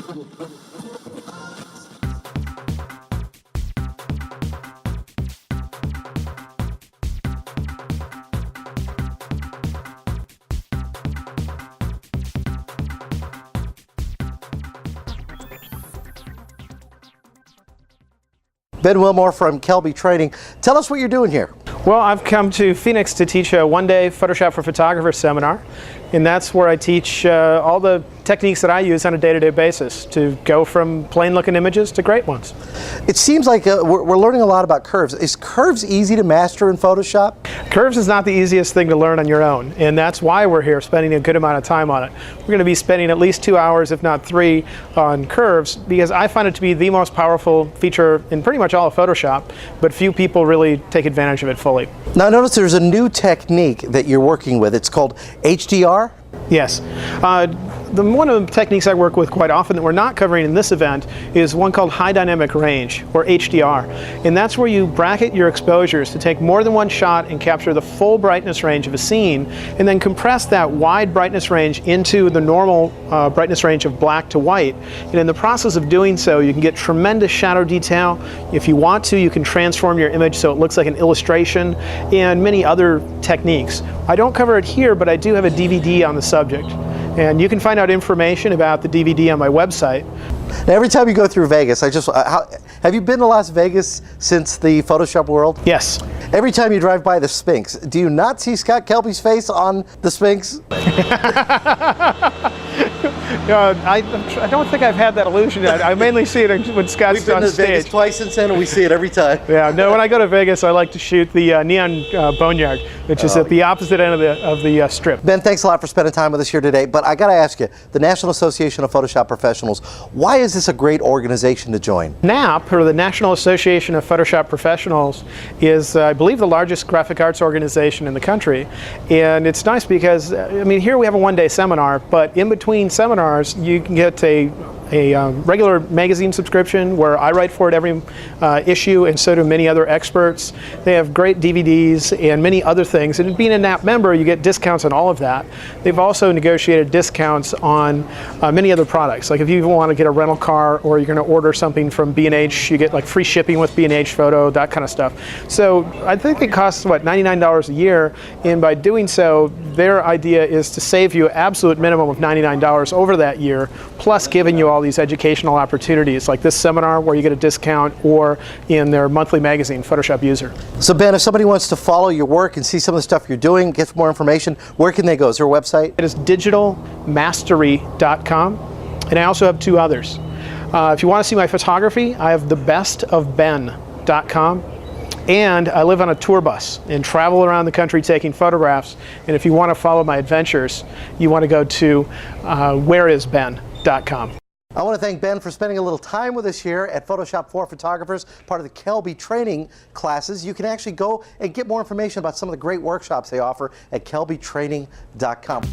Ben Willmore from Kelby Training. Tell us what you're doing here. Well, I've come to Phoenix to teach a one-day Photoshop for Photographers seminar, and that's where I teach all the techniques that I use on a day-to-day basis to go from plain-looking images to great ones. It seems like we're learning a lot about curves. Is curves easy to master in Photoshop? Curves is not the easiest thing to learn on your own, and that's why we're here spending a good amount of time on it. We're going to be spending at least 2 hours, if not 3, on curves, because I find it to be the most powerful feature in pretty much all of Photoshop, but few people really take advantage of it fully. Now notice there's a new technique that you're working with. It's called HDR. Yes. One of the techniques I work with quite often that we're not covering in this event is one called high dynamic range, or HDR. And that's where you bracket your exposures to take more than one shot and capture the full brightness range of a scene, and then compress that wide brightness range into the normal brightness range of black to white. And in the process of doing so, you can get tremendous shadow detail. If you want to, you can transform your image so it looks like an illustration, and many other techniques. I don't cover it here, but I do have a DVD on the subject. And you can find out information about the DVD on my website. Now, every time you go through Vegas, have you been to Las Vegas since the Photoshop world? Yes. Every time you drive by the Sphinx, do you not see Scott Kelby's face on the Sphinx? I don't think I've had that illusion yet. I mainly see it when Scott's on stage. We've been to Vegas twice since then, and we see it every time. Yeah, no, when I go to Vegas, I like to shoot the Neon Boneyard, which is at the opposite end of the strip. Ben, thanks a lot for spending time with us here today, but I got to ask you, the National Association of Photoshop Professionals, why is this a great organization to join? NAP, or the National Association of Photoshop Professionals, is, I believe, the largest graphic arts organization in the country. And it's nice because, I mean, here we have a one-day seminar, but in between seminars, you can get a regular magazine subscription where I write for it every issue, and so do many other experts. They have great DVDs and many other things, and being a NAP member, you get discounts on all of that. They've also negotiated discounts on many other products. Like if you want to get a rental car, or you're going to order something from B&H, you get like free shipping with B&H Photo, that kind of stuff. So I think it costs, what, $99 a year, and by doing so, their idea is to save you absolute minimum of $99 over that year, plus giving you all these educational opportunities like this seminar where you get a discount, or in their monthly magazine, Photoshop User. So Ben, if somebody wants to follow your work and see some of the stuff you're doing, get more information, where can they go? Is there a website? It is digitalmastery.com, and I also have 2 others. If you want to see my photography, I have thebestofben.com. And I live on a tour bus and travel around the country taking photographs. And if you want to follow my adventures, you want to go to whereisben.com. I want to thank Ben for spending a little time with us here at Photoshop for Photographers, part of the Kelby training classes. You can actually go and get more information about some of the great workshops they offer at kelbytraining.com.